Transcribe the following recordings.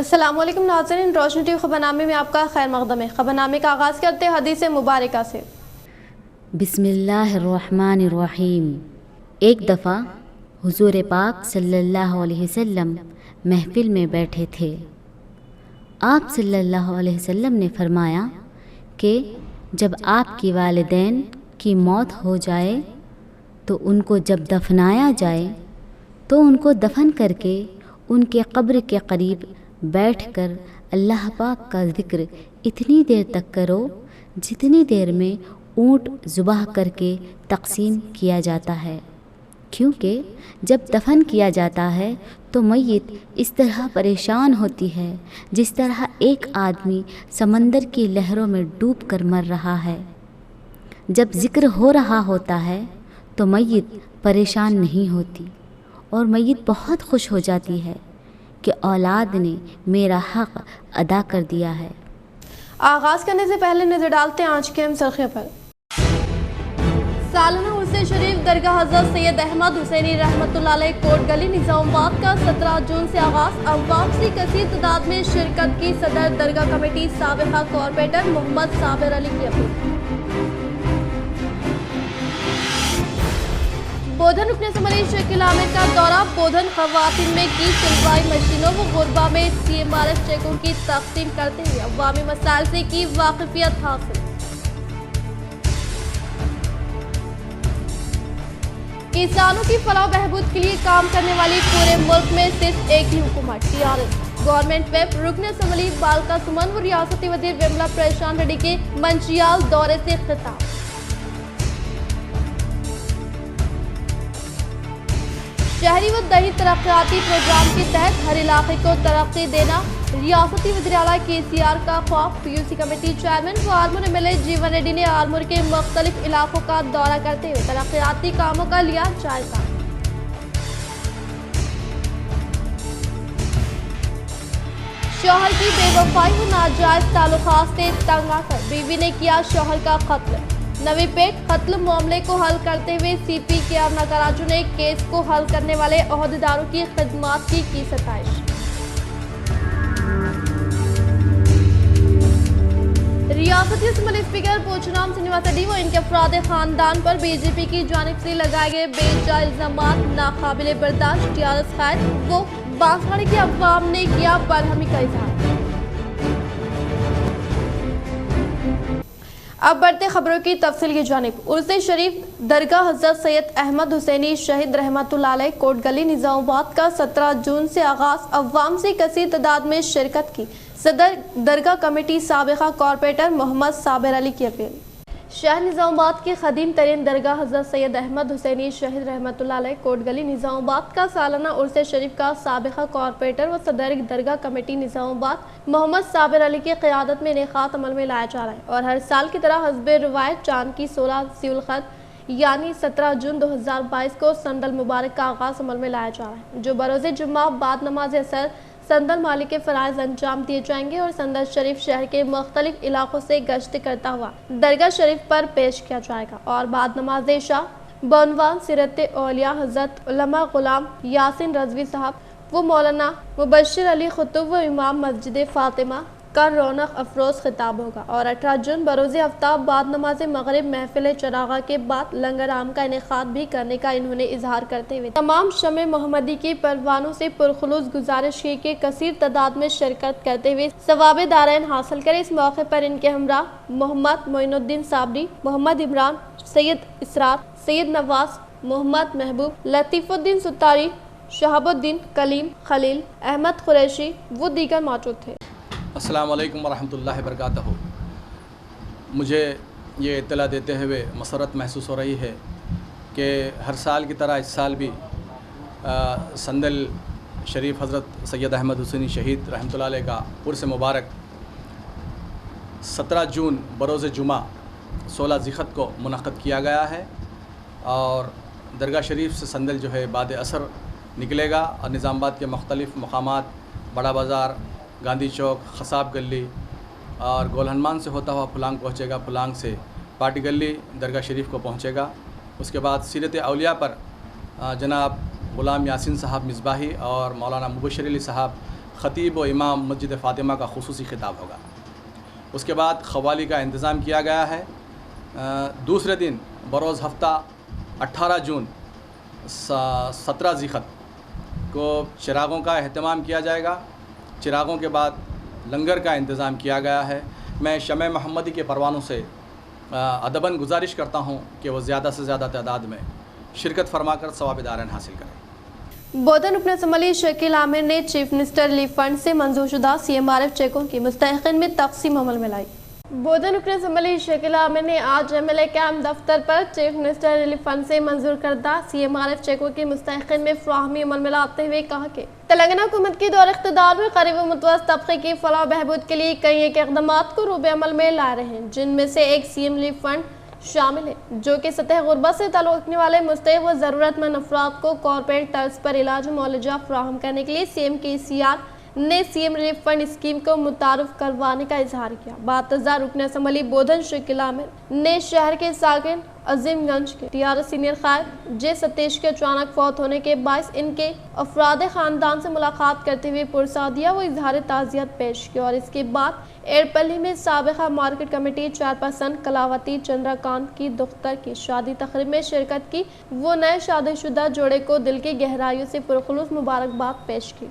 السلام علیکم ناظرین، روشنی ٹی وی خبرنامے میں آپ کا خیر مقدم ہے۔ خبرنامے کا آغاز کرتے ہیں حدیث مبارکہ سے۔ بسم اللہ الرحمن الرحیم۔ ایک دفعہ حضور پاک صلی اللہ علیہ وسلم محفل میں بیٹھے تھے۔ آپ صلی اللہ علیہ وسلم نے فرمایا کہ جب آپ کی والدین کی موت ہو جائے تو ان کو جب دفنایا جائے تو ان کو دفن کر کے ان کے قبر کے قریب بیٹھ کر اللہ پاک کا ذکر اتنی دیر تک کرو جتنی دیر میں اونٹ ذبح کر کے تقسیم کیا جاتا ہے، کیونکہ جب دفن کیا جاتا ہے تو میت اس طرح پریشان ہوتی ہے جس طرح ایک آدمی سمندر کی لہروں میں ڈوب کر مر رہا ہے۔ جب ذکر ہو رہا ہوتا ہے تو میت پریشان نہیں ہوتی اور میت بہت خوش ہو جاتی ہے کہ اولاد نے میرا حق ادا کر دیا ہے۔ آغاز کرنے سے پہلے نظر ڈالتے ہیں آج کے اہم سرخیوں پر۔ سالانہ عرس شریف درگاہ حضرت سید احمد حسینی رحمۃ اللہ علیہ کوٹ گلی نظام آباد کا 17 جون سے آغاز۔ عوام سے کثیر تعداد میں شرکت کی۔ صدر درگاہ کمیٹی سابقہ کارپوریٹر محمد صابر علی کی اپیل۔ بودھن رکن اسمبلی شکیل عامر کا دورہ۔ بودھن خواتین میں کی سلوائی مشینوں و غربا میں CMRS چیکوں کی تقسیم کرتے ہوئے عوامی مسائل سے کی واقفیت حاصل۔ کسانوں کی فلاح و بہبود کے لیے کام کرنے والی پورے ملک میں صرف ایک ہی حکومت TRS۔ گورنمنٹ ویب رکن اسمبلی بالکا سمن و ریاستی وزیر وملا پرشانت ریڈی کے منچیال دورے سے خطاب۔ شہری و دیہی ترقیاتی پروگرام کے تحت ہر علاقے کو ترقی دینا ریاستی وزیر اعلیٰ KCR کا خواب۔ PUC کمیٹی چیئرمین و آرمور MLA جیون ریڈی نے آرمور کے مختلف علاقوں کا دورہ کرتے ہوئے ترقیاتی کاموں کا لیا جائزہ۔ شوہر کی بے وفائی و ناجائز تعلقات سے تنگ آ کر بیوی نے کیا شوہر کا قتل۔ نوی پیٹ قتل معاملے کو حل کرتے ہوئے CP KR ناگراجو نے کیس کو حل کرنے والے عہدیداروں کی خدمات کی ستائش۔ ریاستی اسمبلی اسپیکر پوچھرام سنیواس ریڈی و ان کے افراد خاندان پر BJP کی جانب سے لگائے گئے بے جا الزامات ناقابل برداشت۔ TRS قائد و بانسواڑی کے عوام نے کیا برہمی کا اظہار۔ اب بڑھتے خبروں کی تفصیل کی جانب۔ عرس شریف درگاہ حضرت سید احمد حسینی شہید رحمۃ اللہ علیہ کوٹ گلی نظام آباد کا 17 جون سے آغاز۔ عوام سے کثیر تعداد میں شرکت کی۔ صدر درگاہ کمیٹی سابقہ کارپوریٹر محمد صابر علی کی اپیل۔ شہر نظام آباد کی قدیم ترین درگاہ حضرت سید احمد حسینی شہید رحمۃ اللہ علیہ کوٹ گلی نظام آباد کا سالانہ عرس شریف کا سابقہ کارپوریٹر و صدر درگاہ کمیٹی نظام آباد محمد صابر علی کی قیادت میں انعقاد عمل میں لایا جا رہا ہے اور ہر سال کی طرح حسب روایت چاند کی 16 ذی القعدہ یعنی 17 جون 2022 کو سندل مبارک کا آغاز عمل میں لایا جا رہا ہے، جو بروز جمعہ بعد نماز اثر سندل مالی کے فرائض انجام دیے جائیں گے اور سندل شریف شہر کے مختلف علاقوں سے گشت کرتا ہوا درگاہ شریف پر پیش کیا جائے گا اور بعد نماز عشاء بعنوان سیرت اولیاء حضرت علامہ غلام یاسین رضوی صاحب و مولانا مبشر علی خطب و امام مسجد فاطمہ کا رونق افروز خطاب ہوگا اور 18 جون بروز ہفتہ بعد نماز مغرب محفل چراغا کے بعد لنگر عام کا انعقاد بھی کرنے کا انہوں نے اظہار کرتے ہوئے تمام شمع محمدی کے پروانوں سے پرخلوص گزارش کی کہ کثیر تعداد میں شرکت کرتے ہوئے ثواب دارین حاصل کرے۔ اس موقع پر ان کے ہمراہ محمد معین الدین صابری، محمد عمران، سید اسرار، سید نواز، محمد محبوب، لطیف الدین ستاری، شہاب الدین کلیم، خلیل احمد قریشی وہ دیگر موجود تھے۔ السلام علیکم ورحمۃ اللہ وبرکاتہ۔ مجھے یہ اطلاع دیتے ہوئے مسرت محسوس ہو رہی ہے کہ ہر سال کی طرح اس سال بھی سندل شریف حضرت سید احمد حسینی شہید رحمۃ اللہ علیہ کا عرس مبارک 17 جون بروز جمعہ 16 ذی القعدہ کو منعقد کیا گیا ہے اور درگاہ شریف سے سندل جو ہے بعد اثر نکلے گا اور نظام آباد کے مختلف مقامات بڑا بازار، گاندھی چوک، خصاب گلی اور گول ہنمان سے ہوتا ہوا پھلانگ پہنچے گا، پھلانگ سے پارٹی گلی درگاہ شریف کو پہنچے گا۔ اس کے بعد سیرت اولیاء پر جناب غلام یاسین صاحب مصباحی اور مولانا مبشر علی صاحب خطیب و امام مسجد فاطمہ کا خصوصی خطاب ہوگا. اس کے بعد قوالی کا انتظام کیا گیا ہے. دوسرے دن بروز ہفتہ 18 جون 17 ذیقت کو چراغوں کا اہتمام کیا جائے گا. چراغوں کے بعد لنگر کا انتظام کیا گیا ہے. میں شمع محمدی کے پروانوں سے ادباً گزارش کرتا ہوں کہ وہ زیادہ سے زیادہ تعداد میں شرکت فرما کر ثواب دارین حاصل کریں. بودھن رکن اسمبلی شکیل عامر نے چیف منسٹر ریلیف فنڈ سے منظور شدہ CMRF چیکوں کی مستحقین میں تقسیم عمل میں لائی. بودھن رکن اسمبلی شکیل عامر نے آج MLA کیمپ دفتر پر چیف منسٹر ریلیف فنڈ سے منظور کردہ CMRF چیکوں کی مستحقین میں فراہمی عمل میں لاتے ہوئے کہا کہ تلنگانہ حکومت کی دور اقتدار میں غریب و متوسط طبقے کی فلاح و بہبود کے لیے کئی ایک اقدامات کو روب عمل میں لا رہے ہیں، جن میں سے ایک CM ریلیف فنڈ شامل ہے، جو کہ سطح غربت سے تعلق رکھنے والے مستحق و ضرورت مند افراد کو کارپوریٹ طرز پر علاج و معالجہ فراہم کرنے کے لیے CM KCR نے CM ریلیف فنڈ اسکیم کو متعارف کروانے کا اظہار کیا. بعد رکن اسمبلی بودھن شکیل عامر نے شہر کے ساکن عظیم گنج کے TRS سینئر قائد جے ستیش کے اچانک فوت ہونے کے باعث ان کے افراد خاندان سے ملاقات کرتے ہوئے پرسادیہ و اظہار تعزیت پیش کی، اور اس کے بعد ایرپلی میں سابقہ مارکیٹ کمیٹی چیئرپرسن کلاوتی چندرا کانت کی دختر کی شادی تقریب میں شرکت کی. وہ نئے شادی شدہ جوڑے کو دل کی گہرائیوں سے پرخلوص مبارکباد پیش کی.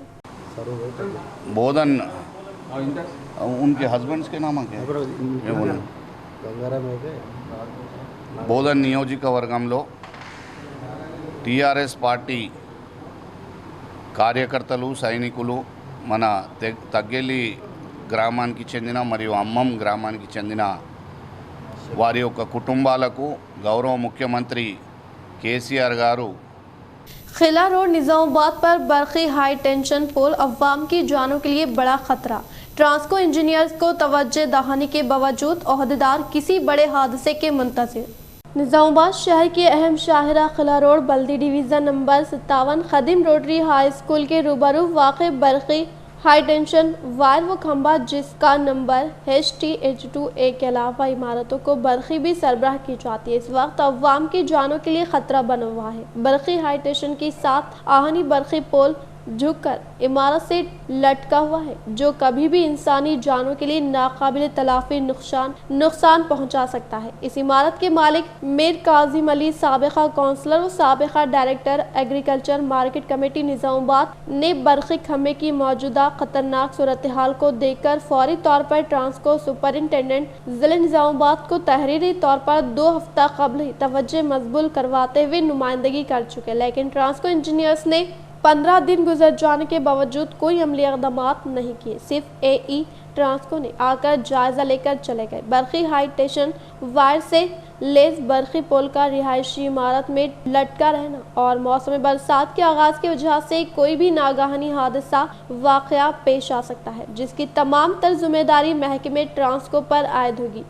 بودھن ان کے ہسبینڈس کے نام کیا బోధన్ నియోజకవర్గంలో టీఆర్ఎస్ పార్టీ కార్యకర్తలు సైనికులు మన తగ్గెల్లి గ్రామానికి చెందిన మరియు అమ్మం గ్రామానికి చెందిన వారి యొక్క కుటుంబాలకు గౌరవ ముఖ్యమంత్రి కేసీఆర్ గారు خلا روڈ نظام آباد پر برقی ہائی ٹینشن پول عوام کی جانوں کے لیے بڑا خطرہ. ٹرانسکو انجینئرز کو توجہ دہانی کے باوجود عہدیدار کسی بڑے حادثے کے منتظر. نظام آباد شہر کے اہم شاہراہ خلا روڈ بلدی ڈویژن نمبر 57 خادم روٹری ہائی اسکول کے روبرو واقع برقی ہائی ٹینشن وائر و کھمبا جس کا نمبر HTH2A کے علاوہ عمارتوں کو برقی بھی سربراہ کی جاتی ہے، اس وقت عوام کی جانوں کے لیے خطرہ بنا ہوا ہے. برقی ہائی ٹینشن کے ساتھ آہنی برقی پول جھک کر عمارت سے لٹکا ہوا ہے، جو کبھی بھی انسانی جانوں کے لیے ناقابل تلافی نقصان پہنچا سکتا ہے. اس عمارت کے مالک میر کاظم علی سابقہ کونسلر و سابقہ ڈائریکٹر ایگریکلچر مارکیٹ کمیٹی نظام آباد نے برقی کھمبے کی موجودہ خطرناک صورتحال کو دیکھ کر فوری طور پر ٹرانسکو سپرنٹینڈنٹ ضلع نظام آباد کو تحریری طور پر 2 ہفتہ قبل ہی توجہ مبذول کرواتے ہوئے نمائندگی کر چکے، لیکن ٹرانسکو انجینئرز نے 15 دن گزر جانے کے باوجود کوئی عملی اقدامات نہیں کیے. صرف AE ٹرانسکو نے آ کر جائزہ لے کر چلے گئے. برقی ہائی ٹینشن وائر سے لیس برقی پول کا رہائشی عمارت میں لٹکا رہنا اور موسم برسات کے آغاز کی وجہ سے کوئی بھی ناگہانی حادثہ واقعہ پیش آ سکتا ہے، جس کی تمام تر ذمہ داری محکمے ٹرانسکو پر عائد ہوگی.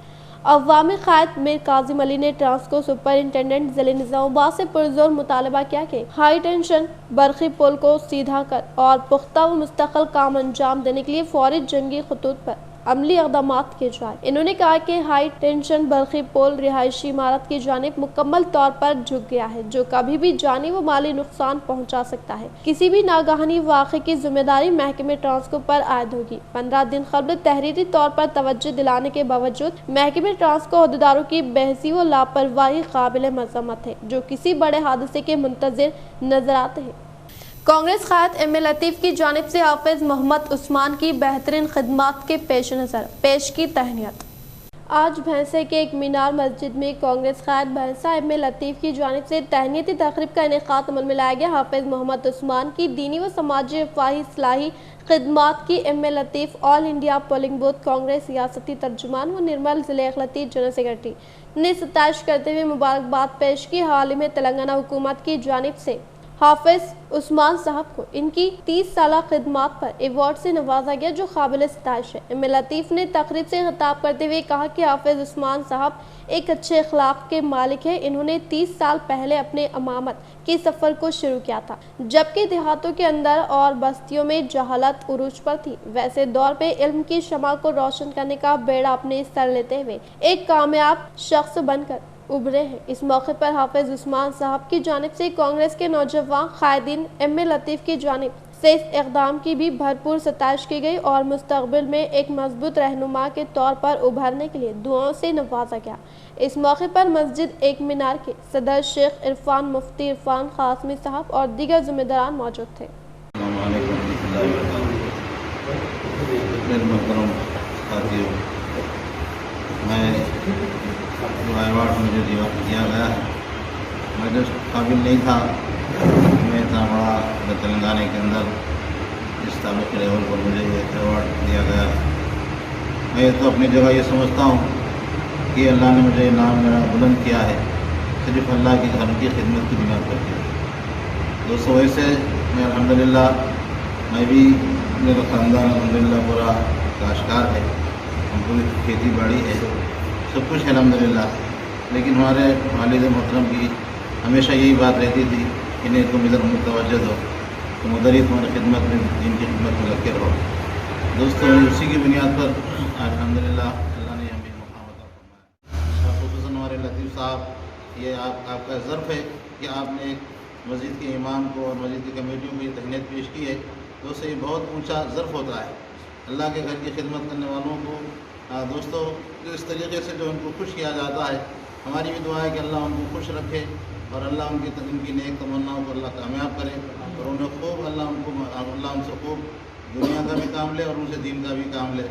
عوامی قائد میر کاظم علی نے ٹرانسکو سپرنٹینڈنٹ ضلع نظام آباد سے پرزور مطالبہ کیا کہ ہائی ٹینشن برقی پول کو سیدھا کر اور پختہ و مستقل کام انجام دینے کے لیے فوری جنگی خطوط پر عملی اقدامات کیے جائیں. انہوں نے کہا کہ ہائی ٹینشن برقی پول رہائشی عمارت کی جانب مکمل طور پر جھک گیا ہے، جو کبھی بھی جانی و مالی نقصان پہنچا سکتا ہے. کسی بھی ناگہانی واقعے کی ذمہ داری محکمے ٹرانسکو پر عائد ہوگی. 15 دن قبل تحریری طور پر توجہ دلانے کے باوجود محکمے ٹرانسکو عہدیداروں کی بحثی و لاپرواہی قابل مذمت ہے، جو کسی بڑے حادثے کے منتظر نظر آتے ہیں. کانگریس قائد MA لطیف کی جانب سے حافظ محمد عثمان کی بہترین خدمات کے پیش نظر پیش کی تہنیت. آج بھینسے کے ایک مینار مسجد میں کانگریس قائد بھینسا MA لطیف کی جانب سے تہنیتی تقریب کا انعقاد عمل میں لایا گیا. حافظ محمد عثمان کی دینی و سماجی رفاہی اصلاحی خدمات کی MA لطیف آل انڈیا پولنگ بوتھ کانگریس ریاستی ترجمان و نرمل ضلع اقلیتی جنرل سیکرٹری نے ستائش کرتے ہوئے مبارکباد پیش کی. حال ہی میں تلنگانہ حکومت کی جانب سے حافظ عثمان صاحب کو ان کی 30 سالہ خدمات پر ایوارڈ سے نوازا گیا، جو قابل ستائش ہے. MA لطیف نے تقریب سے خطاب کرتے ہوئے کہا کہ حافظ عثمان صاحب ایک اچھے اخلاق کے مالک ہیں. انہوں نے 30 سال پہلے اپنے امامت کے سفر کو شروع کیا تھا، جبکہ دیہاتوں کے اندر اور بستیوں میں جہالت عروج پر تھی. ویسے دور پہ علم کی شمع کو روشن کرنے کا بیڑا اپنے سر لیتے ہوئے ایک کامیاب شخص بن کر ابھرے ہیں. اس موقع پر حافظ عثمان صاحب کی جانب سے کانگریس کے نوجوان قائدین MA لطیف کی جانب سے اس اقدام کی بھی بھرپور ستائش کی گئی اور مستقبل میں ایک مضبوط رہنما کے طور پر ابھرنے کے لیے دعاؤں سے نوازا گیا۔ اس موقع پر مسجد ایک مینار کے صدر شیخ عرفان مفتی عرفان قاسمی صاحب اور دیگر ذمہ داران موجود تھے۔ السلام علیکم ورحمۃ اللہ وبرکاتہ۔ میرے محترم ساتھیوں، میں جو ایوارڈ مجھے دیا گیا ہے، میں جو قابل نہیں تھا میں اتنا بڑا تلنگانہ کے اندر اس تعلق لیول پر مجھے یہ ایوارڈ دیا گیا ہے۔ میں تو اپنی جگہ یہ سمجھتا ہوں کہ اللہ نے مجھے نام میرا بلند کیا ہے صرف اللہ کے گھر کی خدمت کی بنا پر کیا۔ دوستوں، ویسے میں الحمدللہ میں بھی میرا خاندان الحمدللہ پورا کاشتکار ہے، ہم کو بھی کھیتی باڑی ہے، سب کچھ ہے الحمدللہ، لیکن ہمارے والد محترم کی ہمیشہ یہی بات رہتی تھی کہ نہیں تم ادھر متوجہ دو، تم ادھر ہی تمہاری خدمت میں دین کی خدمت میں لگ کے رہو۔ دوستوں، اسی کی بنیاد پر آج الحمدللہ اللہ نے ہمیں مقام عطا فرمایا۔ خصوصاً ہمارے لطیف صاحب، یہ آپ کا ظرف ہے کہ آپ نے ایک مسجد کے امام کو اور مسجد کی کمیٹیوں کو یہ تہنیت پیش کی ہے، تو اس سے یہ بہت اونچا ظرف ہوتا ہے اللہ کے گھر کی خدمت کرنے والوں کو۔ دوستوں، اس طریقے سے جو ان کو خوش کیا جاتا ہے، ہماری بھی دعا ہے کہ اللہ ان کو خوش رکھے اور اللہ ان کی نیک تمناؤں کو اللہ کامیاب کرے اور انہیں خوب اللہ ان سے خوب دنیا کا بھی کام لے اور ان سے دین کا بھی کام لے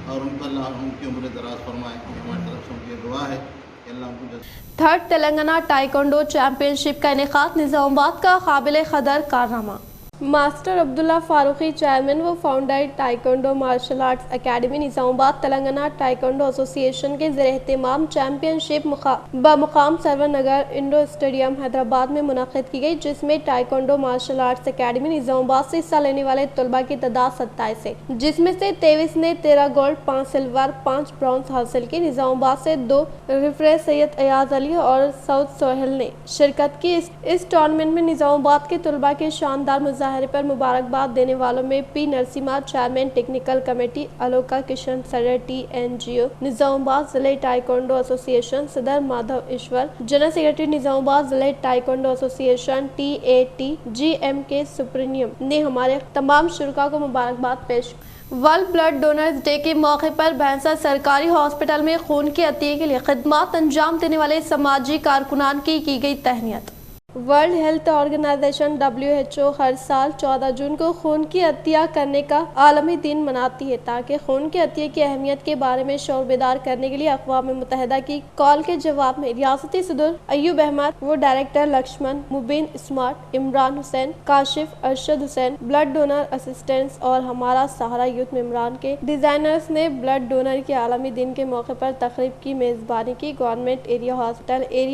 اور ان کو اللہ ان کی عمر دراز فرمائے۔ ہماری طرف سے ان کی دعا ہے کہ اللہ ان کو تھرڈ تلنگانہ ٹائیکونڈو چیمپئن شپ کا انعقاد نظام آباد کا قابل قدر کارنامہ۔ ماسٹر عبداللہ فاروقی، چیئرمین و فاؤنڈر ٹائیکونڈو مارشل آرٹس اکیڈمی نظام آباد، تلنگانہ ٹائیکونڈو ایسوسی ایشن کے زیر اہتمام چیمپئن شپ بمقام سرور نگر انڈور اسٹیڈیم حیدرآباد میں منعقد کی گئی، جس میں ٹائیکونڈو مارشل آرٹس اکیڈمی نظام آباد سے حصہ لینے والے طلباء کی تعداد 27 ہے، جس میں سے 23 نے 13 گولڈ، 5 سلور، 5 برونز حاصل کی۔ نظام آباد سے 2 ریفری سید ایاز علی اور سعود سہیل نے شرکت کی۔ اس ٹورنامنٹ میں نظام آباد کے طلباء کے شاندار مظاہرے پر مبارکباد دینے والوں میں P Narasimha, chairman technical committee, Aloka Kishan, صدر ٹی این جی او نظام آباد ضلع ٹائیکونڈو ایسوسی ایشن، صدر مادھو ایشور، جنرل سیکرٹری نظام آباد ضلع taekwondo association T A T G M کے سپریم نے ہمارے تمام شرکاء کو مبارکباد پیش کی۔ ورلڈ بلڈ ڈونرز ڈے کے موقع پر بھینسہ سرکاری ہاسپٹل میں خون کے عطیے کے لیے خدمات انجام دینے والے سماجی کارکنان کی گئی تہنیت۔ ورلڈ ہیلتھ آرگنائزیشن WHO ہر سال 14 جون کو خون کی عطیہ کرنے کا عالمی دن مناتی ہے، تاکہ خون کے عطیے کی اہمیت کے بارے میں شعور بیدار کرنے کے لیے اقوام متحدہ کی کال کے جواب میں ریاستی صدر ایوب احمد و ڈائریکٹر لکشمن مبین اسمارٹ، عمران حسین، کاشف، ارشد حسین، بلڈ ڈونر اسسٹنٹس اور ہمارا سہارا یوتھ ممبران کے ڈیزائنرز نے بلڈ ڈونر کے عالمی دن کے موقع پر تقریب کی میزبانی کی۔ گورنمنٹ ایریا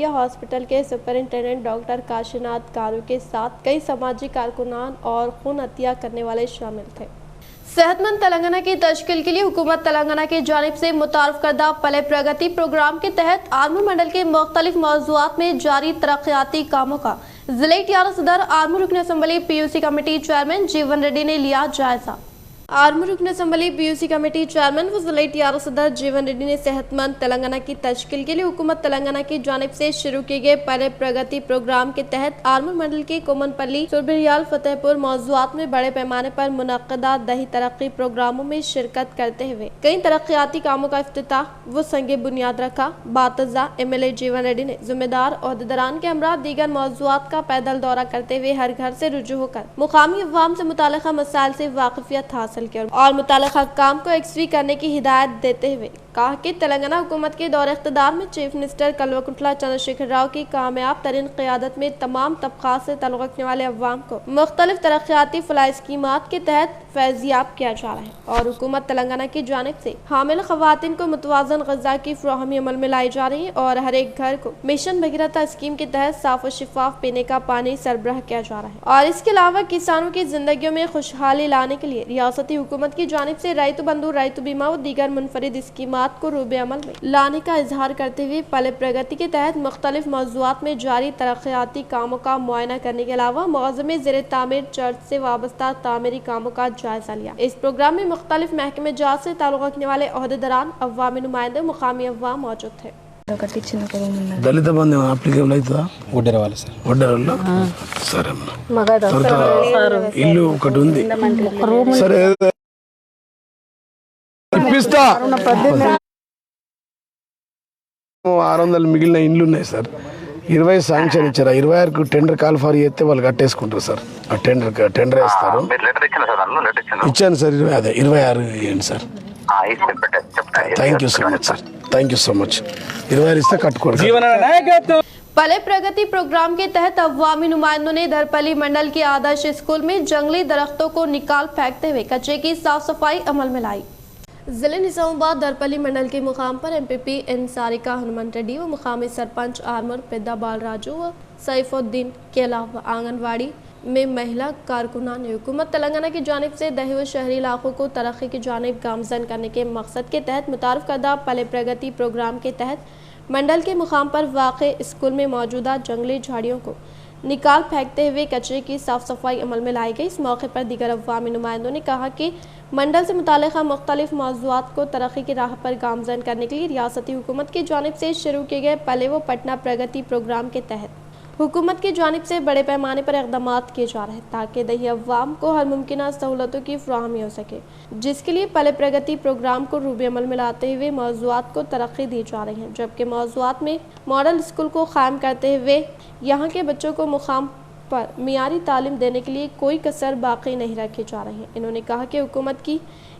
ہاسپٹل کے سپرنٹینڈنٹ ڈاکٹر کاشیناتھ کارو کے ساتھ کئی سماجی کارکنان اور خون عطیہ کرنے والے شامل تھے۔ صحت مند تلنگانہ کی تشکیل کے لیے حکومت تلنگانہ کی جانب سے متعارف کردہ پلے پرگتی پروگرام کے تحت آرمور منڈل کے مختلف موضوعات میں جاری ترقیاتی کاموں کا ضلع ٹیارہ صدر آرمور رکن اسمبلی PUC کمیٹی چیئرمین جیون ریڈی نے لیا جائزہ۔ آرمور رکن اسمبلی PUC کمیٹی چیئرمین و ضلع ٹیارہ صدر جیون ریڈی نے صحت مند تلنگانہ کی تشکیل کے لیے حکومت تلنگانہ کی جانب سے شروع کیے گئے پلے پرگتی پروگرام کے تحت آرمور منڈل کے کومن پلی، سوربریال، فتح پور موضوعات میں بڑے پیمانے پر منعقدہ دیہی ترقی پروگراموں میں شرکت کرتے ہوئے کئی ترقیاتی کاموں کا افتتاح و سنگ بنیاد رکھا۔ باتزہ MLA جیون ریڈی نے ذمہ دار عہدیداران کے ہمراہ دیگر موضوعات کا پیدل دورہ کرتے ہوئے ہر گھر سے رجوع ہو کر مقامی عوام سے متعلقہ مسائل سے واقفیت حاصل اور متعلقہ کام کو یکسوئی کرنے کی ہدایت دیتے ہوئے کہا کہ تلنگانہ حکومت کے دور اقتدار میں چیف منسٹر کلوکنٹلا چندر شیکھر راؤ کی کامیاب ترین قیادت میں تمام طبقات سے تعلق رکھنے والے عوام کو مختلف ترقیاتی فلاحی اسکیمات کے تحت فیضیاب کیا جا رہا ہے اور حکومت تلنگانہ کی جانب سے حامل خواتین کو متوازن غذا کی فراہمی عمل میں لائی جا رہی ہے اور ہر ایک گھر کو مشن بھگیرتا اسکیم کے تحت صاف و شفاف پینے کا پانی سربراہ کیا جا رہا ہے اور اس کے علاوہ کسانوں کی زندگیوں میں خوشحالی لانے کے لیے ریاستی حکومت کی جانب سے ریتو بندھو، ریتو بیمہ و دیگر منفرد اسکیمات کو روب عمل میں لانے کا اظہار کرتے ہوئے پلے پرگتی کے تحت مختلف موضوعات میں جاری ترقیاتی کاموں کا معائنہ کرنے کے علاوہ معظم زیر تعمیر چرچ سے وابستہ تعمیری کاموں کا جائزہ لیا۔ اس پروگرام میں مختلف محکمہ جات سے تعلق رکھنے والے عہدیداران، عوامی نمائندے، مقامی عوام موجود تھے۔ దళిత బంధు అప్లికేబుల్ అవుతుందా? వడ్డేర వాళ్ళు సార్. వడ్డేర వాళ్ళు? సరే అమ్మా. తర్వాత ఇల్లు ఒకటి ఉంది, సరే ఇప్పిస్తా. 600 మిగిలిన ఇండ్లు ఉన్నాయి సార్. 20 శాంక్షన్ ఇచ్చారు. 26కు టెండర్ కాల్ ఫర్ చేస్తే వాళ్ళు కట్టేసుకుంటారు సార్. ఆ టెండర్ వేస్తారు. ఇచ్చాను సార్. 26 ఇవ్వండి sir. Thank you so much sir. Thank you so much. 26 ఇస్తే కట్టుకోండి. पले प्रगति प्रोग्राम के तहत अवामी नुमाइंदों ने दरपली मंडल के आदर्श स्कूल में जंगली दरख्तों को निकाल फेंकते हुए कचरे की साफ सफाई अमल में लाई। जिले निजामाबाद दरपली मंडल के मुकाम पर एमपीपी सारिका हनुमान रेड्डी व मुकामी सरपंच आरमर पेद्दा बाल राजू व सैफुद्दीन के अलावा आंगनवाड़ी में महिला कारकुनान ने हुकूमत तेलंगाना की जानिब से दही व शहरी इलाकों को तरक्की की जानिब गामजन करने के मकसद के तहत मुतारफ करदा पले प्रगति प्रोग्राम के तहत मंडल के मुकाम पर वाक़े स्कूल में मौजूदा जंगली झाड़ियों को निकाल फेंकते हुए कचरे की साफ सफाई अमल में लाई गई। इस मौके पर दीगर अवामी नुमाइंदों ने कहा कि मंडल से मुताल्लिक़ा मुख्तलिफ मौज़ूआत को तरक्की की राह पर गामजन करने के लिए रियासती हुकूमत की जानिब से शुरू किए गए पले व पटना प्रगति प्रोग्राम के तहत हुकूमत की जानिब से बड़े पैमाने पर इक़दामात किए जा रहे हैं ताकि दही अवाम को हर मुमकिन सहूलतों की फ़राहमी हो सके, जिसके लिए पले प्रगति प्रोग्राम को रूबे अमल में लाते हुए मौज़ूआत को तरक्की दी जा रही है। जबकि मौज़ूआत में मॉडल स्कूल को क़ायम करते हुए यहाँ के बच्चों को मुकाम पर मियारी तालीम देने के लिए कोई कसर बाकी नहीं रखी जा रही है। इन्होंने कहा कि हुकूमत की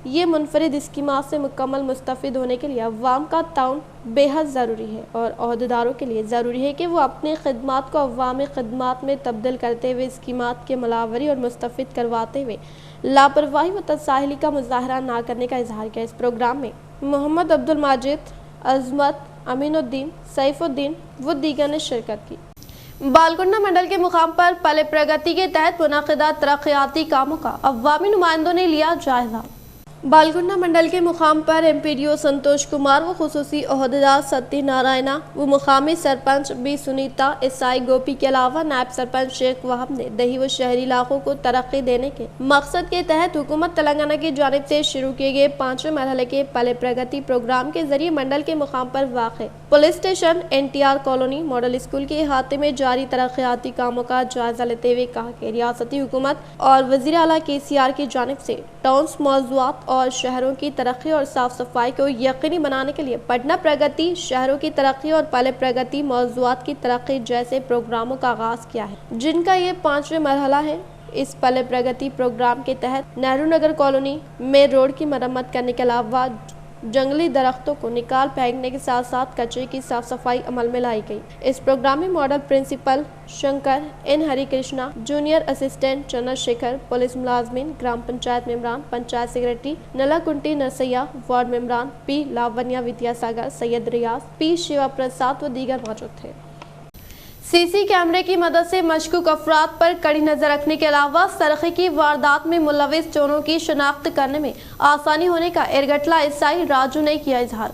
ये मुनफरिद स्कीमात से मुकम्मल मुस्तफ़िद होने के लिए अवाम का ताउन बेहद ज़रूरी है और अहदेदारों के लिए ज़रूरी है कि वो अपनी खिदमात को अवामी खिदमात में तब्दील करते हुए स्कीमात के मलावरी और मुस्तफ़िद करवाते हुए लापरवाही व तसाहिली का मुजाहरा ना करने का इजहार किया। इस प्रोग्राम में मोहम्मद अब्दुल माजिद, अज़मत, अमीनुद्दीन, सैफुद्दीन व दीगर ने शिरकत की। बालकुंडा मंडल के मुकाम पर पले प्रगति के तहत मुनाकिदा तरक्याती कामों का अवामी नुमाइंदों ने लिया जायजा। बालकुंडा मंडल के मुकाम पर एमपीडीओ संतोष कुमार व खुसूसी ओहदेदार सत्यनारायणा व मुकामी सरपंच बी सुनीता, ईसाई गोपी के अलावा नायब सरपंच शेख वहाब ने दही व शहरी इलाकों को तरक्की देने के मकसद के तहत हुकूमत तेलंगाना की जानिब से शुरू किए गए 5वें मरहले के पले प्रगति प्रोग्राम के जरिए मंडल के मुकाम पर वाक़े police station, NTR colony, model school के अहाते में जारी तरक्याती कामों का जायजा लेते हुए कहा कि रियासती हुकूमत और वज़ीर आला KCR की जानिब से टाउन्स मौज़ूआत और शहरों की तरक्की और साफ सफाई को यकीनी बनाने के लिए पटना प्रगति, शहरों की तरक्की और पले प्रगति मौज़ूआत की तरक्की जैसे प्रोग्रामों का आगाज किया है, जिनका ये 5वां मरहला है। इस पले प्रगति प्रोग्राम के तहत नेहरू नगर कॉलोनी में रोड की मरम्मत करने के अलावा जंगली दरख्तों को निकाल फेंकने के साथ साथ कचरे की साफ सफाई अमल में लाई गई। इस प्रोग्राम में model principal Shankar N Hari Krishna, junior assistant Chandrashekar, police मुलाजमीन, ग्राम पंचायत मेम्बरान, पंचायत सेक्रेटरी नलाकुंटी नरसैया, वार्ड मेम्बरान P लावण्या विद्यासागर, सैयद रियाज, P शिवा प्रसाद व दीगर मौजूद थे। सीसी कैमरे की मदद से मशकूक अफराद पर कड़ी नजर रखने के अलावा सरखे की वारदात में मुलविस चोरों की शनाख्त करने में आसानी होने का एरगटला ईसाई राजू ने किया इजहार।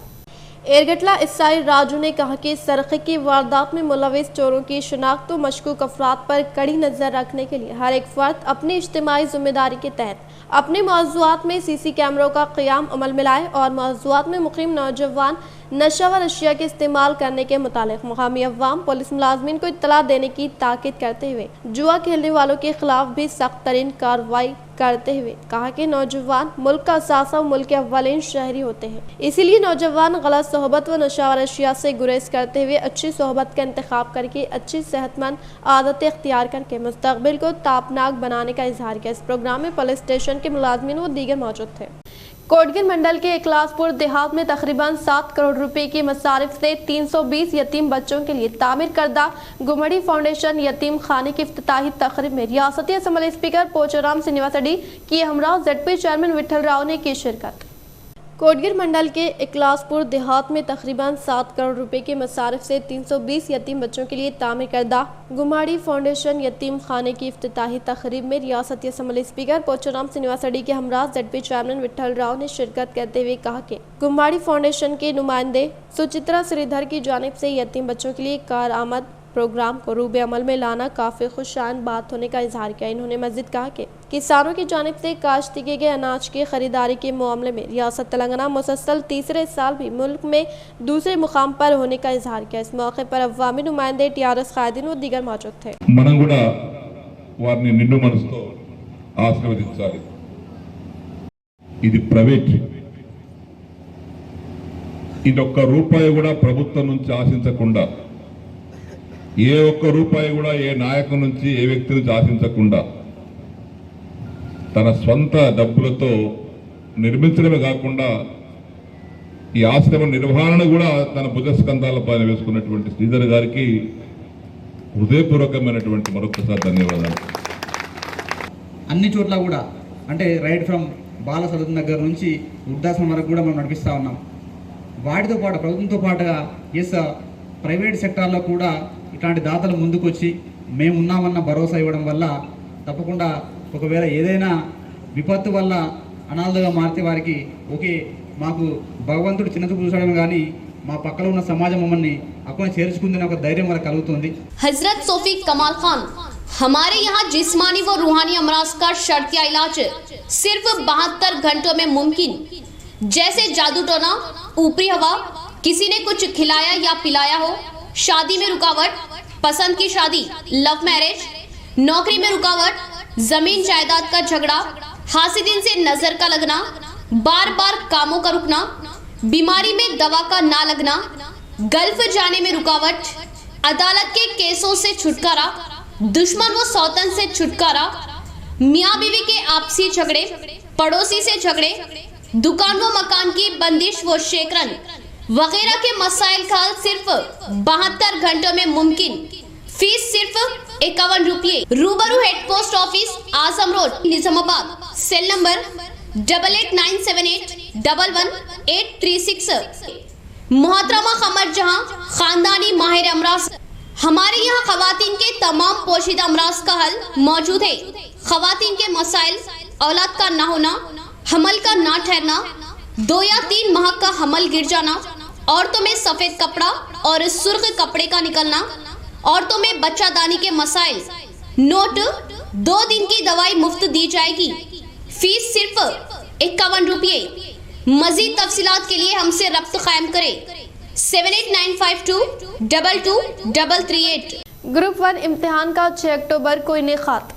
एरगटला ईसाई राजू ने कहा कि सरखे की वारदात में मुलविस चोरों की शनाख्त व मशकूक अफराद पर कड़ी नजर रखने के लिए हर एक फर्द अपनी इज्तिमाई जिम्मेदारी के तहत अपने मौज़ूआत में सीसी कैमरों का क़याम अमल में लाए और मौज़ूआत में मुक़ीम नौजवान नशा व अशिया के इस्तेमाल करने के मुतालिक मुकामी अवाम पुलिस मुलाजमीन को इत्तला देने की ताकीद करते हुए जुआ खेलने वालों के खिलाफ भी सख्त तरीन कार्रवाई करते हुए कहा कि नौजवान मुल्क का असासा व मुल्क के अव्वलीन शहरी होते हैं, इसीलिए नौजवान गलत सोहबत व नशा व अशिया से गुरेज करते हुए अच्छी सोहबत का इंतखाब करके अच्छी सेहतमंद आदतें इख्तियार करके मुस्तकबिल को तापनाक बनाने का इजहार किया। इस प्रोग्राम में पुलिस स्टेशन के मुलाजमीन व दीगर मौजूद थे। कोटगिर मंडल के इकलासपुर देहात में तकरीबन 7 करोड़ रुपए की मसारिफ से 320 यतीम बच्चों के लिए तामीर करदा गुमड़ी फाउंडेशन यतीम खाने की इफ्तिताही तकरीब में रियासती असम्बली स्पीकर पोचाराम श्रीनिवास रेड्डी की हमरा ZP चेयरमैन विठल राव ने की शिरकत। कोटगिर मंडल के इकलासपुर देहात में तकरीबन 7 करोड़ रुपए के मसारिफ से 320 यतीम बच्चों के लिए तामीर करदा गुमाड़ी फाउंडेशन यतीम खाने की इफ्तिताही तकरीब में रियासती असम्बली स्पीकर पोचाराम श्रीनिवास रेड्डी के हमरा ZP चेयरमैन विठल राव ने शिरकत करते हुए कहा कि गुमाड़ी फाउंडेशन के नुमाइंदे सुचित्रा श्रीधर की जानिब से यतीम बच्चों के लिए कारआमद प्रोग्राम को रूबे अमल में लाना काफ़ी खुशाइन बात होने का इजहार किया। इन्होंने मज़ीद कहा कि किसानों की जानिब से काश्त किए गए अनाज की खरीदारी के मामले में रियासत तेलंगाना मुसलसल तीसरे साल भी मुल्क में दूसरे मुकाम पर होने का इजहार किया। इस मौके पर अवामी नुमाइंदे, TRS कायदीन व दीगर मौजूद थे। మనం కూడా వారిని నిండు మనసుతో ఆశీర్వదించాలి। ఇది ప్రైవేట్, ఇది ఒక్క రూపాయి కూడా ప్రభుత్వం నుంచి ఆశించకుండా, ఏ ఒక్క రూపాయి కూడా ఏ నాయకుడి నుంచి ఏ వ్యక్తి నుంచి ఆశించకుండా తన స్వంత డబ్బులతో నిర్మించడమే కాకుండా ఈ ఆశ్రమ నిర్వహణ కూడా తన భుజస్కంధాలపైన వేసుకున్నటువంటి శ్రీధర్ గారికి హృదయపూర్వకమైనటువంటి మరొకసారి ధన్యవాదాలు। అన్ని చోట్ల కూడా అంటే రైట్ ఫ్రమ్ బాల సదన్ దగ్గర నుంచి వృద్ధాశ్రమం వరకు కూడా మనం నడిపిస్తూ ఉన్నాం। వాటితో పాటు ప్రభుత్వంతో పాటుగా ప్రైవేట్ సెక్టార్లో కూడా ఇట్లాంటి దాతలు ముందుకొచ్చి మేము ఉన్నామన్న భరోసా ఇవ్వడం వల్ల తప్పకుండా ఒకవేళ ఏదైనా విపత్తు వల్ల అనాథగా మారితే వారికి ఓకే, మాకు భగవంతుడు చిన్న చూపు చూసడం కానీ మా పక్కన ఉన్న సమాజం మమ్మల్ని అక్కడ చేర్చుకుందని ఒక ధైర్యం వాళ్ళకి కలుగుతుంది। हजरत सोफी कमाल खान, हमारे यहाँ जिस्मानी व रूहानी अमराज का शर्तिया इलाज सिर्फ 72 घंटों में मुमकिन। जैसे जादू टोना, ऊपरी हवा, किसी ने कुछ खिलाया या पिलाया हो, शादी में रुकावट, पसंद की शादी, लव मैरिज, नौकरी में रुकावट, जमीन जायदाद का झगड़ा, हासिदिन से नजर का लगना, बार बार कामों का रुकना, बीमारी में दवा का ना लगना, गल्फ जाने में रुकावट, अदालत के केसों से छुटकारा, दुश्मन व सौतन से छुटकारा, मियाँ बीवी के आपसी झगड़े, पड़ोसी से झगड़े, दुकान व मकान की बंदिश व शेकरन वगैरह के मसाइल का हल सिर्फ 72 घंटों में मुमकिन। फीस सिर्फ 51 रुपये। रूबरू head post office, Azam road, Nizamabad. Cell number 8897811836। मोहतरमा कमर जहां, खानदानी माहिर अमराज। हमारे यहाँ खवातीन के तमाम पोशीदा अमराज का हल मौजूद है। खवातीन के मसाइल, औलाद का ना होना, हमल का ना ठहरना, 2 या 3 माह का हमल गिर जाना, औरतों में सफेद कपड़ा और सुर्ख कपड़े का निकलना, औरतों में बच्चादानी के मसाइल। नोट, 2 दिन की दवाई मुफ्त दी जाएगी। फीस सिर्फ 51 रुपये। मजीद तफसीलात के लिए हमसे रब्त कायम करें 7895222338। ग्रुप 1 इम्तिहान का 6 अक्टूबर को इनेकाद।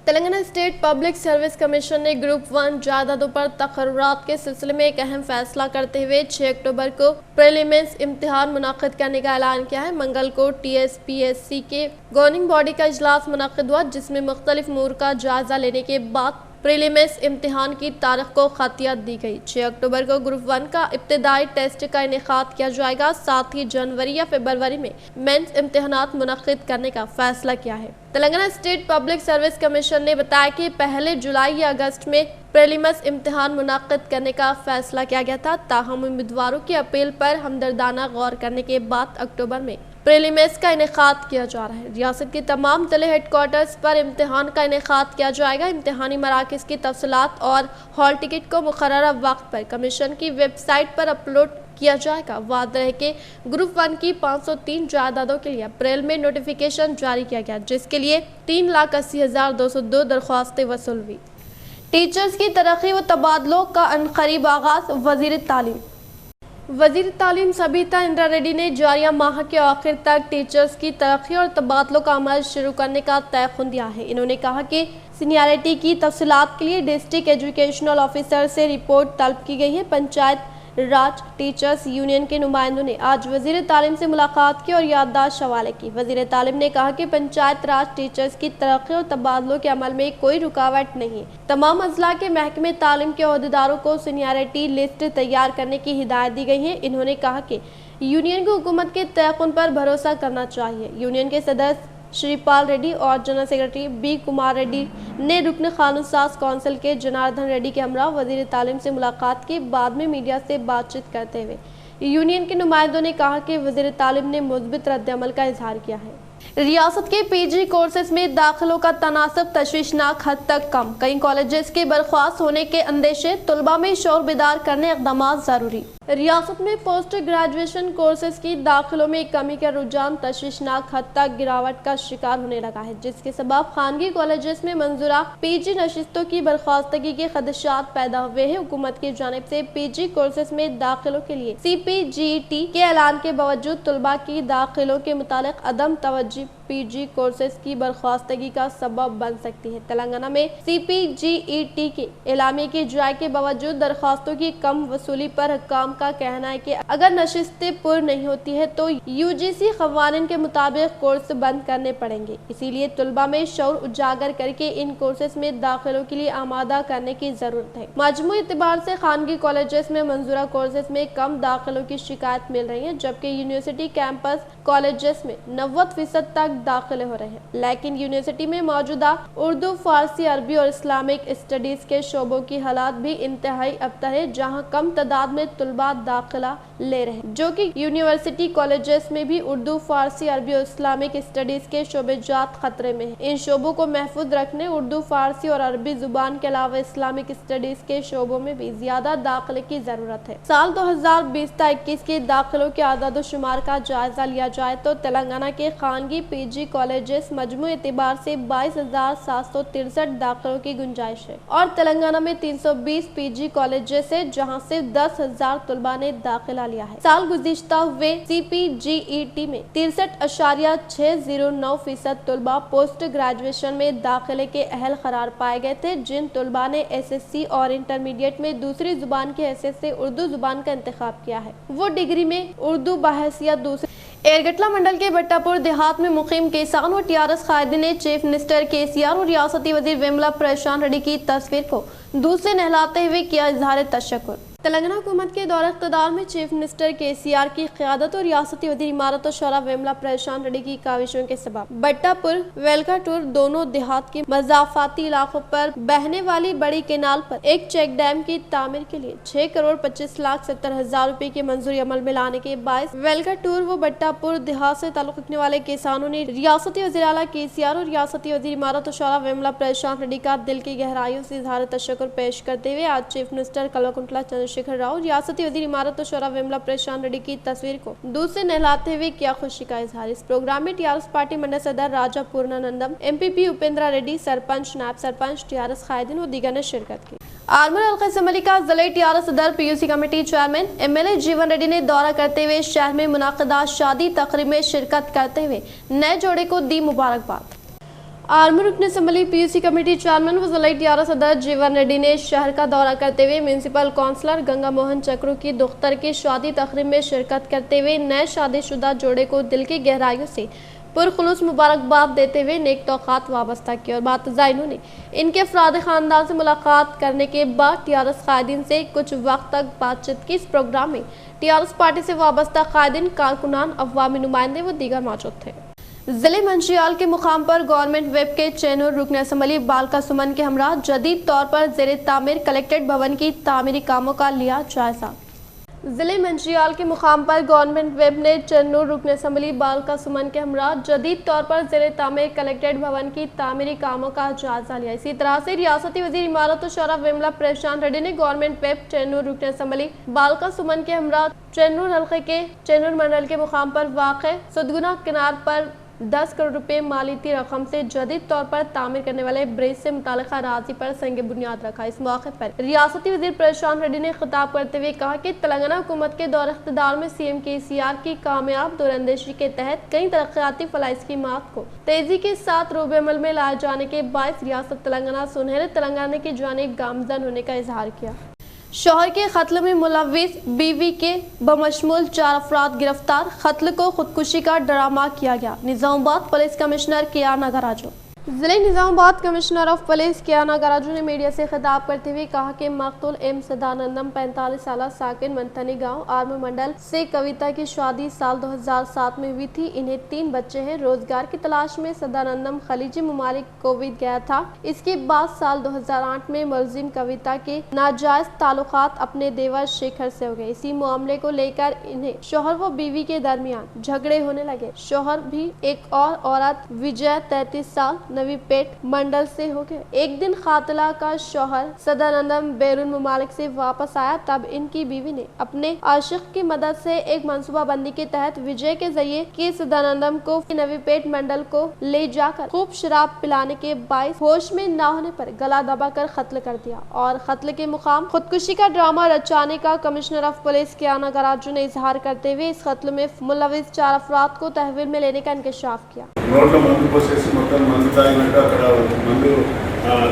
Telangana state public service commission ने ग्रुप 1 जायदादों पर तकर्रुरात के सिलसिले में एक अहम फैसला करते हुए 6 अक्टूबर को प्रीलिम्स इम्तिहान मुनाकिद करने का ऐलान किया है। मंगल को TSPSC के गवर्निंग बॉडी का इजलास मुनाकिद हुआ, जिसमें मुख्तलिफ उमूर का जायजा लेने के बाद प्रीलिम्स इम्तिहान की तारीख को खतियत दी गई। 6 अक्टूबर को ग्रुप 1 का इब्तदाई टेस्ट का इनेकाद किया जाएगा। साथ ही जनवरी या फरवरी में मेंस इम्तिहानात मुनक्किद करने का फैसला किया है। Telangana state public service commission ने बताया कि पहले जुलाई या अगस्त में प्रीलिम्स इम्तिहान मुनक्किद करने का फैसला किया गया था। ताहम उम्मीदवारों की अपील पर हमदर्दाना गौर करने के बाद अक्टूबर में प्रीलिम्स का इनेकाद किया जा रहा है। रियासत के तमाम जिले हेडक्वार्टर्स पर इम्तिहान का इनेकाद किया जाएगा। इम्तिहानी मराकज़ की तफसीलात और हॉल टिकट को मुकर्ररा वक्त पर कमीशन की वेबसाइट पर अपलोड किया जाएगा। वादा है कि ग्रुप 1 की 503 जायदादों के लिए अप्रैल में नोटिफिकेशन जारी किया गया, जिसके लिए 3,80,202 दरख्वास्तें वसूल हुई। टीचर्स की तरक्की व तबादलों का अनकरीब आगाज। वज़ीर तालीम सबीता इंदिरा रेड्डी ने जारिया माह के आखिर तक टीचर्स की तरक्की और तबादलों का अमल शुरू करने का तयक़ुन दिया है। इन्होंने कहा कि सीनियरिटी की तफसीलात के लिए डिस्ट्रिक्ट एजुकेशनल ऑफिसर से रिपोर्ट तलब की गई है। पंचायत राज टीचर्स यूनियन के नुमाइंदों ने आज वज़ीर तालीम से मुलाकात की और याददाश्त हवाले की। वज़ीर तालीम ने कहा कि पंचायत राज टीचर्स की तरक्की और तबादलों के अमल में कोई रुकावट नहीं है। तमाम अजला के महकमे तालीम के अहदेदारों को सीनियरिटी लिस्ट तैयार करने की हिदायत दी गई है। इन्होंने कहा कि यूनियन को हुकूमत के तयक़ुन पर भरोसा करना चाहिए। यूनियन के सदस्य श्रीपाल रेड्डी और general secretary B Kumar Reddy ने रुकन कानून साज कौंसिल के जनार्दन रेड्डी के हमरा वज़ीर तालीम से मुलाकात के बाद में मीडिया से बातचीत करते हुए यूनियन के नुमाइंदों ने कहा कि वज़ीर तालीम ने मुस्बित रद्द-ए-अमल का इजहार किया है। रियासत के PG कोर्सेज में दाखिलों का तनासब तशवीशनाक हद तक कम। कई कॉलेजेस के बर्खास्त होने के अंदेशे, तलबा में शौर बेदार करने इक़दामात ज़रूरी। रियासत में पोस्ट ग्रेजुएशन कोर्सेज की दाखिलों में कमी का रुझान तशवीशनाक हद तक गिरावट का शिकार होने लगा है, जिसके सबब खानगी कॉलेजेस में मंजूरा पीजी नशिस्तों की बर्खास्तगी के खदशात पैदा हुए हैं। हुकूमत की जानिब से पीजी कोर्सेज में दाखिलों के लिए CPGET के ऐलान के बावजूद तलबा की दाखिलों के मुतालिक अदम तवज्जो पीजी कोर्सेज की बर्खास्तगी का सबब बन सकती है। तेलंगाना में CPGET के एलामी की जाय के बावजूद दरखास्तों की कम वसूली पर हुक्काम का कहना है कि अगर नशिस्तें पुर नहीं होती है तो UGC क़वानीन के मुताबिक कोर्स बंद करने पड़ेंगे। इसीलिए तलबा में शऊर उजागर करके इन कोर्सेज में दाखिलों के लिए आमादा करने की जरूरत है। मजमू एतबार से खानगी कॉलेजेस में मंजूरा कोर्सेज में कम दाखिलों की शिकायत मिल रही है, जबकि यूनिवर्सिटी कैंपस कॉलेजेस में 90% तक दाखिले हो रहे हैं। लेकिन यूनिवर्सिटी में मौजूदा उर्दू, फारसी, अरबी और इस्लामिक स्टडीज के शोबों की हालात भी इंतहाई अबतर है, जहां कम तादाद में तलबा दाखिला ले रहे हैं, जो कि यूनिवर्सिटी कॉलेजेस में भी उर्दू, फारसी, अरबी और इस्लामिक स्टडीज के शोबे जात खतरे में है। इन शोबों को महफूज रखने उर्दू, फारसी और अरबी जुबान के अलावा इस्लामिक स्टडीज के शोबों में भी ज्यादा दाखिले की जरूरत है। साल 2020-21 के दाखिलों के आदाद शुमार का जायजा लिया जाए तो तेलंगाना के खानगी पीजी कॉलेजेस मजमू एतबार से 22,763 दाखिलों की गुंजाइश है और तेलंगाना में 320 पीजी कॉलेजेस है, जहां सिर्फ 10,000 तलबा ने दाखिला लिया है। साल गुज़िश्ता हुए CPGET में 63.609% तलबा पोस्ट ग्रेजुएशन में दाखिले के अहल करार पाए गए थे। जिन तलबा ने SSC और इंटरमीडिएट में दूसरी जुबान के हैसियत से उर्दू जुबान का इंतखाब किया है, वो डिग्री में उर्दू बहैसियत दूसरी। एरगटला मंडल के बट्टापुर देहात में मुकीम किसान व TRS कायदीन ने चीफ मिनिस्टर KCR और रियासती वजीर वेमुला प्रशांत रेड्डी की तस्वीर को दूध से नहलाते हुए किया इजहार तशक्कुर। तेलंगाना हुकूमत के दौर इक़्तिदार में चीफ मिनिस्टर KCR की क़यादत और रियासती वज़ीर इमारत और शोरा वेमुला प्रशांत रेड्डी की काविशों के सबब बट्टापुर वेलकाटूर दोनों देहात के मज़ाफ़ाती इलाकों पर बहने वाली बड़ी केनाल पर एक चेक डैम की तामीर के लिए 6,25,70,000 रुपए की मंजूरी अमल में लाने के बायस वेलकाटूर व बट्टापुर देहात से ताल्लुक़ रखने वाले किसानों ने रियासती वज़ीर आला KCR और रियासती वज़ीर इमारत और शोरा वेमुला प्रशांत रेड्डी का दिल की गहराइयों से इजहार तशक्कुर पेश करते हुए आज चीफ मिनिस्टर कल्वकुंतला चंद्रशेखर राव, रियासती वज़ीर इमारत और शोरा वेमुला प्रशांत रेड्डी की तस्वीर को दूध से नहलाते हुए किया खुशी का इजहार। इस प्रोग्राम में TRS पार्टी मंडल सदर राजा पूर्णानंदम, MPP उपेंद्रा रेड्डी, सरपंच, नायब सरपंच, TRS कायदीन व दीगर ने शिरकत की। आर्मर अलका असम्बली का ज़िले TRS सदर PUC कमेटी चेयरमैन MLA जीवन रेड्डी ने दौरा करते हुए शहर में मुनाक़िदा शादी तकरीब में शिरकत करते हुए नए जोड़े को दी मुबारकबाद। आर्मर रुकन असम्बली PUC कमेटी चेयरमैन व ज़िला TRS सदर जीवन रेड्डी ने शहर का दौरा करते हुए म्यूनसिपल काउंसलर गंगा मोहन चक्रू की दुख्तर की शादी तकरीब में शिरकत करते हुए नए शादीशुदा जोड़े को दिल की गहराइयों से पुरखुलूस मुबारकबाद देते हुए नेक तौक़ात वाबस्ता की और बातज़ा इन्होंने इनके अफराद ख़ानदान से मुलाकात करने के बाद TRS कायदीन से कुछ वक्त तक बातचीत की। इस प्रोग्राम में TRS पार्टी से वाबस्ता कायदीन, कारकुनान, अवामी नुमाइंदे व दीगर मौजूद थे। जिले मंशियाल के मुकाम पर गवर्नमेंट वेब के चैनूर रुकन असम्बली बालका सुमन के हमरा जदीद तौर पर ज़ेरे तामीर कलेक्ट्रेट भवन की तामीरी कामों का लिया जायजा। जिले मंशियाल के मुकाम पर गवर्नमेंट वेब ने चन्नूर रुकन असम्बली बालका सुमन के हमरा जदीद तौर पर ज़ेरे तामीर कलेक्ट्रेट भवन की तामीरी कामों का जायजा लिया। इसी तरह से रियासती वज़ीर इमारत और शोरा वेमुला प्रशांत रेड्डी ने गवर्नमेंट वेब चन्नूर रुकन असम्बली बालका सुमन के हमरा चन्नूर हल्के के चन्नूर मंडल के मुकाम पर वाक़ सदगुना किनार पर 10 करोड़ रुपए मालीती रकम से जदीद तौर पर तामीर करने वाले ब्रिज से मुतालिका राजी पर संग बुनियाद रखा। इस मौके पर रियासती वज़ीर प्रशांत रेड्डी ने खिताब करते हुए कहा कि तेलंगाना हुकूमत के दौर इख्तिदार में CM KCR की कामयाब दूरअंदेशी के तहत कई तरक्याती फलाह स्कीमात को तेजी के साथ रूब अमल में लाए जाने के बायस रियासत तेलंगाना सुनहरे तेलंगाना की जानिब गामजन होने का इजहार किया। शोहर के कत्ल में मुलव्विस बीवी के बमशमूल 4 अफराद गिरफ्तार, कत्ल को खुदकुशी का ड्रामा किया गया। Nizamabad police commissioner KR Nagaraju. जिले Nizamabad commissioner of police KR Nagaraju ने मीडिया से खिताब करते हुए कहा कि मकतूल M सदानंदम 45 साल साकिन मंथनी गांव आर्मर मंडल से कविता की शादी साल 2007 में हुई थी। इन्हें 3 बच्चे हैं। रोजगार की तलाश में सदानंदम खलीजी ममालिक कोविद गया था। इसके बाद साल 2008 में मुलजिम कविता के नाजायज ताल्लुकात अपने देवर शेखर से हो गए। इसी मामले को लेकर इन्हें शोहर व बीवी के दरमियान झगड़े होने लगे। शोहर भी एक और औरत विजय 33 साल नवी पेट मंडल से हो गए। एक दिन खातला का शौहर सदानंदम बैरून ममालिक से वापस आया, तब इनकी बीवी ने अपने आशिक की मदद से एक मंसूबाबंदी के तहत विजय के जरिए की सदानंदम को नवी पेट मंडल को ले जाकर खूब शराब पिलाने के बायस होश में न होने पर गला दबाकर कत्ल कर दिया और कत्ल के मुकाम खुदकुशी का ड्रामा रचाने का कमिश्नर ऑफ पुलिस कियाना गराजू ने इजहार करते हुए इस कत्ल में मुलविस 4 अफराद को तहवील में लेने का इंकशाफ किया। నోట్లో మందు పోసేసి మొత్తం మందు తాగినట్టు అక్కడ మందు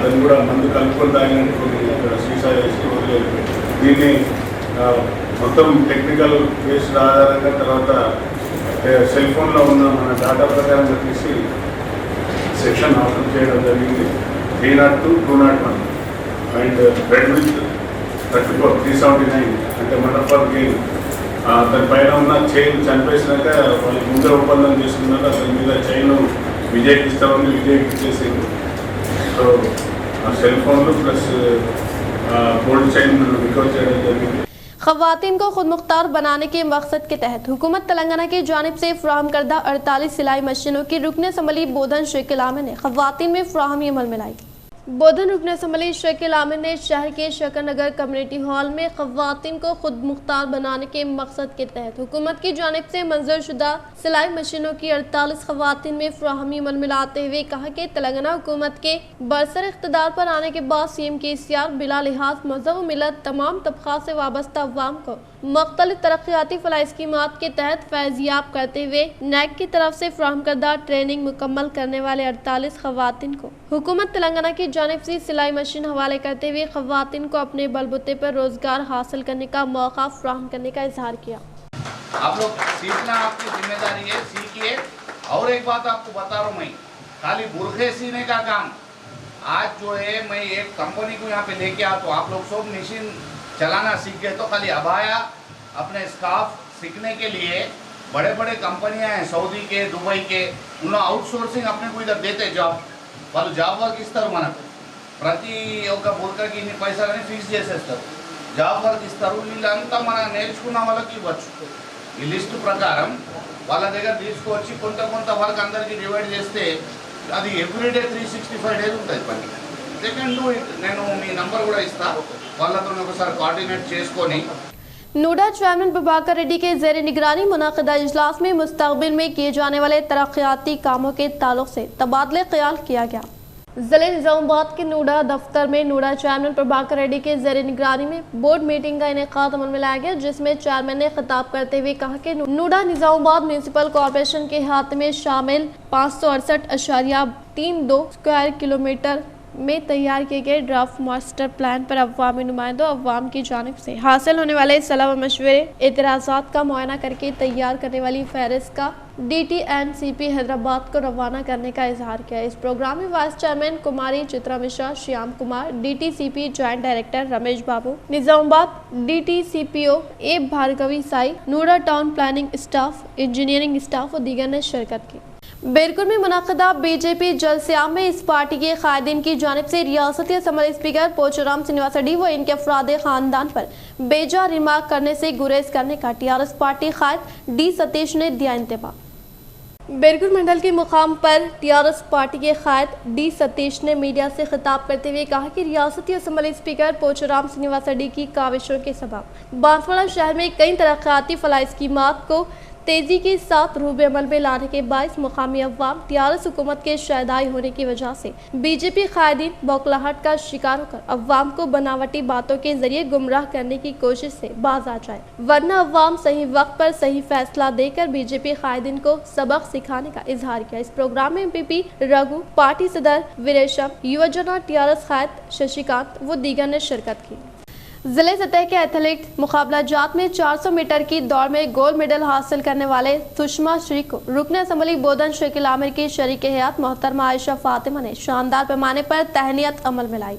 దాన్ని కూడా మందు కలుపుకొని తాగినట్టు అక్కడ సీసా వేసి వదిలేదు. దీన్ని మొత్తం టెక్నికల్ బేస్డ్ ఆధారంగా తర్వాత సెల్ ఫోన్లో ఉన్న మన డాటా ప్రకారం తీసి సెక్షన్ ఆఫర్ చేయడం జరిగింది. 302, 201 అండ్ రెడ్ విత్ 34, 379 అంటే మర్డర్ ఫర్ గెయిన్. దానిపైన ఉన్న చైన్ చనిపోయినాక వాళ్ళు ముందే ఒప్పందం చేసుకున్నారు. అతని మీద చైన్ విజయ్కి ఇస్తామని విజయ్కి ఇచ్చేసింది. సో ఆ సెల్ ఫోన్లు ప్లస్ గోల్డ్ చైన్ రికవర్ చేయడం జరిగింది. खवातीन को खुद मुख्तार बनाने के मकसद के तहत हुकूमत तेलंगाना की जानिब से फ्राहम करदा 48 सिलाई मशीनों की रुकन असम्बली बोधन शेख आमिर ने खवातीन में फ्राहमी अमल में लाई। बोधन रुकन असम्बली शेख आमिर ने शहर के शकर नगर कम्युनिटी हॉल में खवातीन को खुद मुख्तार बनाने के मकसद के तहत हुकूमत की जानिब से मंजूर शुदा सिलाई मशीनों की 48 खवातीन में फ्राहमी अमल में लाते हुए कहा कि तेलंगाना हुकूमत के बरसर इख्तदार पर आने के बाद CM KCR बिला लिहाज मजहब मिलत तमाम तबका से वाबस्ता अवाम को मुख्तलिफ तरक्याती फलाह स्कीमात के तहत फैज़याब करते हुए NAC की तरफ से फ्राहम करदा ट्रेनिंग मुकम्मल करने वाले 48 खवातीन को हुकूमत तेलंगाना की जानिब से सिलाई मशीन हवाले करते हुए खवातीन को अपने बलबूते पर रोजगार हासिल करने का मौका फ्राहम करने का इजहार किया। आप लोग सीखना आपकी जिम्मेदारी है, सीखिए। और एक बात आपको बता रहा हूँ, मैं खाली बुरखे सीने का काम आज जो है मैं एक कंपनी को यहाँ पे लेके आता हूँ। आप लोग सब मशीन चलाना सीख गए तो खाली अबाया अपने स्काफ सीखने के लिए बड़े बड़े कंपनियां हैं सऊदी के, दुबई के, उन्होंने आउटसोर्सिंग अपने को इधर देते జాబ్. వాళ్ళు జాబ్ వర్క్ ఇస్తారు, మనకు ప్రతి ఒక్క బుర్కకి ఇన్ని పైసలని ఫిక్స్ చేసేస్తారు. జాబ్ వర్క్ ఇస్తారు. వీళ్ళంతా మన నేర్చుకున్న వాళ్ళకి ఇవ్వచ్చు. ఈ లిస్టు ప్రకారం వాళ్ళ దగ్గర తీసుకొచ్చి కొంత వర్క్ అందరికీ డివైడ్ చేస్తే అది ఎవ్రీడే 365 డేస్ ఉంటుంది పని. సెకండ్ నేను మీ నంబర్ కూడా ఇస్తా, వాళ్ళతో ఒకసారి కోఆర్డినేట్ చేసుకొని नूडा चेयरमैन प्रभाकर रेड्डी के ज़ेर निगरानी मुनाक़िदा इजलास में मुस्तक़बिल में किए जाने वाले तरक्याती कामों के ताल्लुक से तबादले ख्याल किया गया। ज़िले निज़ामाबाद के नूडा दफ्तर में नूडा चेयरमैन प्रभाकर रेड्डी के ज़ेर निगरानी में बोर्ड मीटिंग का इनेकाद अमल में लाया गया, जिसमें चेयरमैन ने खिताब करते हुए कहा कि नूडा निज़ामाबाद म्यूनसिपल कॉरपोरेशन के हाथ में शामिल 568.32 स्क्वायर किलोमीटर में तैयार किए गए ड्राफ्ट मास्टर प्लान पर अवामी नुमाइंदों अवाम की जानिब से हासिल होने वाले सलाह व मशवरे एतराज़ात का मुआयना करके तैयार करने वाली फहरिस्त का DTNCP हैदराबाद को रवाना करने का इजहार किया। इस प्रोग्राम में vice chairman Kumari Chitra Mishra, Shyam Kumar, DTCP joint director Ramesh Babu, Nizamabad DTCPO A Bhargavi Sai, NUDA town planning staff, engineering staff और दीगर ने शिरकत की। बेरकुर में मुनाक़िदा BJP जलसिया में इस पार्टी के कायदीन की जानिब से रियासती असम्बली स्पीकर पोचुराम श्रीनिवास रेड्डी व इनके अफराद खानदान पर बेजा रिमार्क करने से गुरेज करने का TRS पार्टी कायद D सतीश ने दिया इंतबा। बेरकुर मंडल के मुकाम पर TRS पार्टी के कायद D सतीश ने मीडिया से खिताब करते हुए कहा कि रियासती असम्बली स्पीकर पोचुराम श्रीनिवास रेड्डी की काविशों के सबब बांसवाड़ा शहर में कई तरक्याती फलाह स्कीमात को तेजी के साथ रूबे अमल में लाने के बायस मुकामी अवाम TRS हुकूमत के शहदाई होने की वजह से BJP कायदीन बौखलाहट का शिकार होकर अवाम को बनावटी बातों के जरिए गुमराह करने की कोशिश से बाज आ जाए, वरना अवाम सही वक्त पर सही फैसला देकर BJP कायदीन को सबक सिखाने का इजहार किया। इस प्रोग्राम में MP रघु, पार्टी सदर वीरेशम, युवजना TRS कायद शशिकांत व दीगर ने शिरकत की। जिले सतह के एथलीट मुकाबला जात में 400 मीटर की दौड़ में गोल्ड मेडल हासिल करने वाले सुषमा श्री को रुकन असम्बली बोधन शेख आमिर की शरीक हयात मोहतरमा आयशा फातिमा ने शानदार पैमाने पर तहनीत अमल में लाई।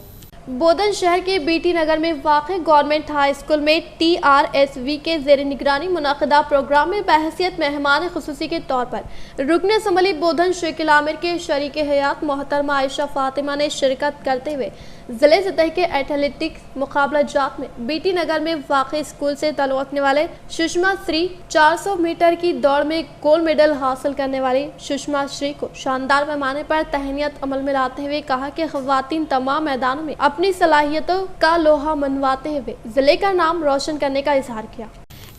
बोधन शहर के BT नगर में वाक़ गवर्नमेंट हाई स्कूल में TRSV के ज़ेर निगरानी मुनाक़िदा प्रोग्राम में बहसियत मेहमान खुसूसी के तौर पर रुकन असम्बली बोधन शेख आमिर के शरीक हयात मोहतरमा आयशा फातिमा ने शिरकत करते हुए जिले सतह के एथलेटिक्स मुकाबला जात में बीटी नगर में वाक़ई स्कूल से तलवतने वाले सुषमा श्री 400 मीटर की दौड़ में गोल्ड मेडल हासिल करने वाली सुषमा श्री को शानदार पैमाने पर तहनीत अमल में लाते हुए कहा कि ख़वातीन तमाम मैदानों में अपनी सलाहियतों का लोहा मनवाते हुए जिले का नाम रोशन करने का इजहार किया।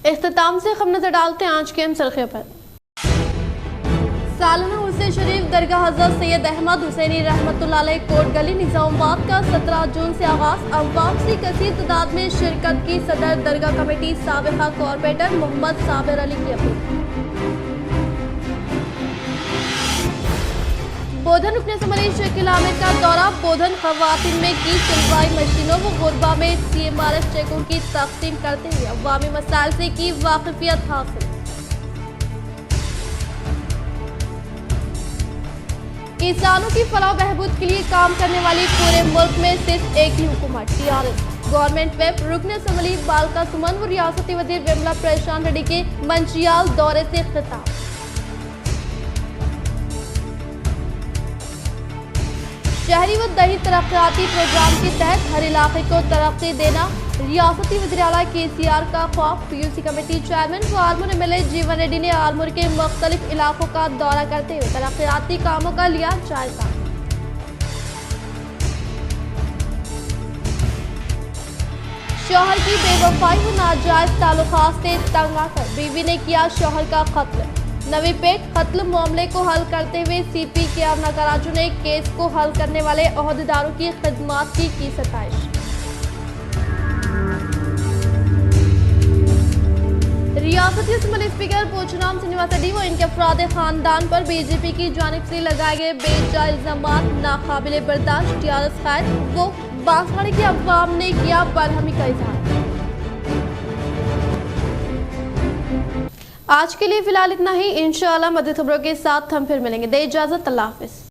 इख्तिताम से हम नजर डालते हैं आज के अहम सरखे पर। सालाना उर्स शरीफ दरगाह हज़रत सैयद अहमद हुसैनी रहमतुल्लाह अलैह कोट गली निज़ामाबाद का 17 जून से आगाज अवाम से कसीर तादाद में शिरकत की सदर दरगाह कमेटी साबिक़ा कॉरपोरेटर मोहम्मद साबिर अली की अपील। बोधन रुकने समली शकील आमिर का दौरा, बोधन ख़वातीन में की सिलवाई मशीनों व गुरबा में CMRF चेकों की तक़सीम करते हुए अवामी मसाइल से की वाक़िफ़ियत हासिल। किसानों की फलाह बहबूद के लिए काम करने वाली पूरे मुल्क में सिर्फ एक ही हुकूमत TRS। गवर्नमेंट वेब रुकन असम्बली बालका सुमन व रियासती वज़ीर विमला प्रशांत रेड्डी के मंचियाल दौरे से खिताब। शहरी व दही तरक्याती प्रोग्राम के तहत हर इलाके को तरक्की देना रियासती वज़ीर आला KCR का ख्वाब। PUC कमेटी चेयरमैन व आलमूर MLA जीवन रेड्डी ने आलमूर के मुख्तलिफ इलाकों का दौरा करते हुए तरक्याती कामों का लिया जायजा। शौहर की बेवफाई व नाजायज ताल्लुकात से तंग आकर बीवी ने किया शौहर का कत्ल। नवी पेट कत्ल मामले को हल करते हुए CP KR नागराजू ने केस को हल करने वाले अहदेदारों की खिदमत की सताइश। रियासती असम्बली स्पीकर पूछनाम श्रीनिवास रेड्डी व इनके अफराद खानदान पर BJP की जानिब से लगाए गए बेजा इल्जामात नाकाबिले बर्दाश्त। TRS खैर वो बांसवाड़े के अवाम ने किया बरहमी का इजहार। आज के लिए फिलहाल इतना ही। इंशाअल्लाह मज़ीद खबरों के साथ हम फिर मिलेंगे। दे इजाजत, अल्लाह हाफिज।